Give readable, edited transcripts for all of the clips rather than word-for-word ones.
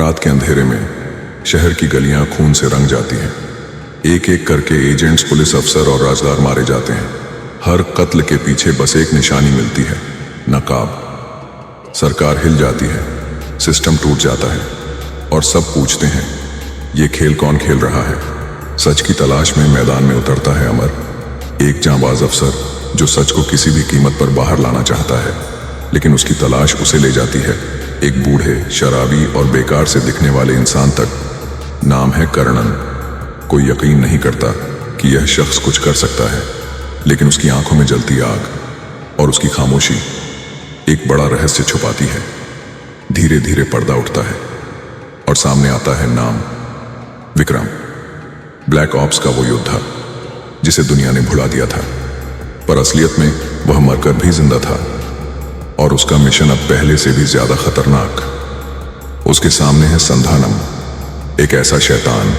रात के अंधेरे में शहर की गलियां खून से रंग जाती हैं। एक एक करके एजेंट्स, पुलिस अफसर और राजदार मारे जाते हैं। हर कत्ल के पीछे बस एक निशानी मिलती है, नकाब। सरकार हिल जाती है, सिस्टम टूट जाता है और सब पूछते हैं, ये खेल कौन खेल रहा है? सच की तलाश में मैदान में उतरता है अमर, एक जांबाज अफसर जो सच को किसी भी कीमत पर बाहर लाना चाहता है। लेकिन उसकी तलाश उसे ले जाती है एक बूढ़े, शराबी और बेकार से दिखने वाले इंसान तक। नाम है कर्णन। कोई यकीन नहीं करता कि यह शख्स कुछ कर सकता है, लेकिन उसकी आंखों में जलती आग और उसकी खामोशी एक बड़ा रहस्य छुपाती है। धीरे धीरे पर्दा उठता है और सामने आता है नाम, विक्रम। ब्लैक ऑप्स का वो योद्धा जिसे दुनिया ने भुला दिया था, पर असलियत में वह मरकर भी जिंदा था और उसका मिशन अब पहले से भी ज्यादा खतरनाक। उसके सामने है संधानम, एक ऐसा शैतान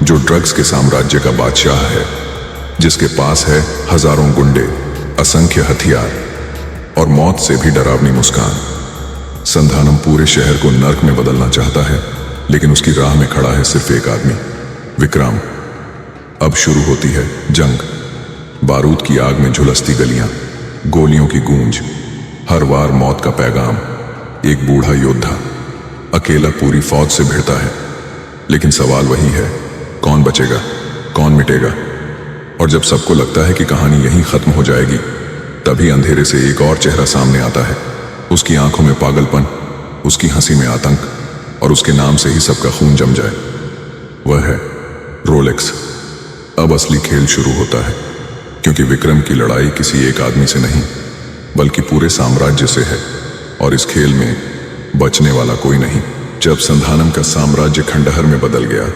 जो ड्रग्स के साम्राज्य का बादशाह है, जिसके पास है हजारों गुंडे, असंख्य हथियार और मौत से भी डरावनी मुस्कान। संधानम पूरे शहर को नर्क में बदलना चाहता है, लेकिन उसकी राह में खड़ा है सिर्फ एक आदमी, विक्रम। अब शुरू होती है जंग। बारूद की आग में झुलसती गलियां, गोलियों की गूंज, हर वार मौत का पैगाम। एक बूढ़ा योद्धा अकेला पूरी फौज से भिड़ता है, लेकिन सवाल वही है, कौन बचेगा, कौन मिटेगा? और जब सबको लगता है कि कहानी यहीं खत्म हो जाएगी, तभी अंधेरे से एक और चेहरा सामने आता है। उसकी आंखों में पागलपन, उसकी हंसी में आतंक, और उसके नाम से ही सबका खून जम जाए। वह है रोलेक्स। अब असली खेल शुरू होता है, क्योंकि विक्रम की लड़ाई किसी एक आदमी से नहीं, बल्कि पूरे साम्राज्य से है, और इस खेल में बचने वाला कोई नहीं। जब संधानम का साम्राज्य खंडहर में बदल गया,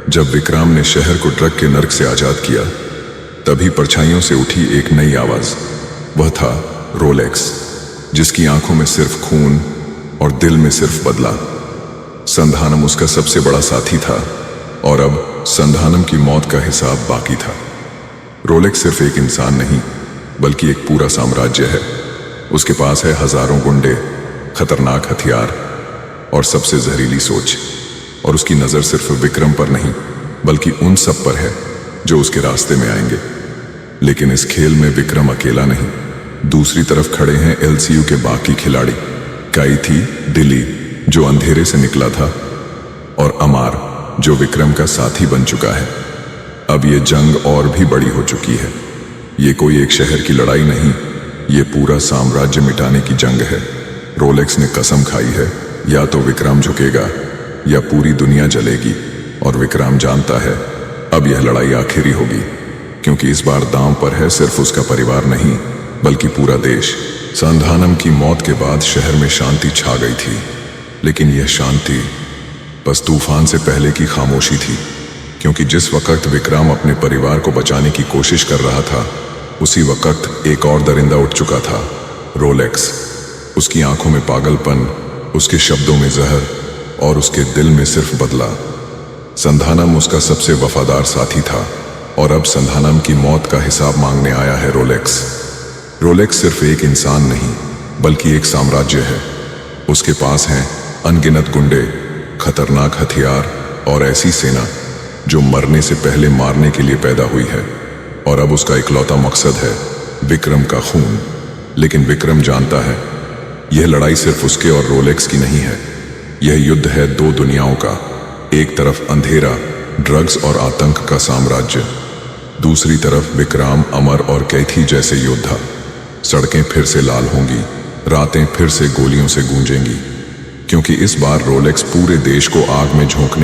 जब विक्रम ने शहर को ड्रग के नर्क से आजाद किया, तभी परछाइयों से उठी एक नई आवाज। वह था रोलेक्स, जिसकी आंखों में सिर्फ खून और दिल में सिर्फ बदला। संधानम उसका सबसे बड़ा साथी था, और अब संधानम की मौत का हिसाब बाकी था। रोलेक्स सिर्फ एक इंसान नहीं, बल्कि एक पूरा साम्राज्य है। उसके पास है हजारों गुंडे, खतरनाक हथियार और सबसे जहरीली सोच। और उसकी नजर सिर्फ विक्रम पर नहीं, बल्कि उन सब पर है जो उसके रास्ते में आएंगे। लेकिन इस खेल में विक्रम अकेला नहीं। दूसरी तरफ खड़े हैं एलसीयू के बाकी खिलाड़ी, काइथी, दिली जो अंधेरे से निकला था, और अमार जो विक्रम का साथी बन चुका है। अब ये जंग और भी बड़ी हो चुकी है। ये कोई एक शहर की लड़ाई नहीं, ये पूरा साम्राज्य मिटाने की जंग है। रोलेक्स ने कसम खाई है, या तो विक्रम झुकेगा या पूरी दुनिया जलेगी। और विक्रम जानता है अब यह लड़ाई आखिरी होगी, क्योंकि इस बार दांव पर है सिर्फ उसका परिवार नहीं, बल्कि पूरा देश। संधानम की मौत के बाद शहर में शांति छा गई थी, लेकिन यह शांति बस तूफान से पहले की खामोशी थी। क्योंकि जिस वक्त विक्रम अपने परिवार को बचाने की कोशिश कर रहा था, उसी वक्त एक और दरिंदा उठ चुका था, रोलेक्स। उसकी आंखों में पागलपन, उसके शब्दों में जहर और उसके दिल में सिर्फ बदला। संधानम उसका सबसे वफादार साथी था, और अब संधानम की मौत का हिसाब मांगने आया है रोलेक्स। रोलेक्स सिर्फ एक इंसान नहीं, बल्कि एक साम्राज्य है। उसके पास हैं अनगिनत गुंडे, खतरनाक हथियार और ऐसी सेना जो मरने से पहले मारने के लिए पैदा हुई है। और अब उसका इकलौता मकसद है विक्रम का खून। लेकिन विक्रम जानता है यह लड़ाई सिर्फ उसके और रोलेक्स की नहीं है, यह युद्ध है दो दुनियाओं का। एक तरफ अंधेरा, ड्रग्स और आतंक का साम्राज्य, दूसरी तरफ विक्रम, अमर और कैथी जैसे योद्धा। सड़कें फिर से लाल होंगी, रातें फिर से गोलियों से गूंजेंगी, क्योंकि इस बार रोलेक्स पूरे देश को आग में झोंकने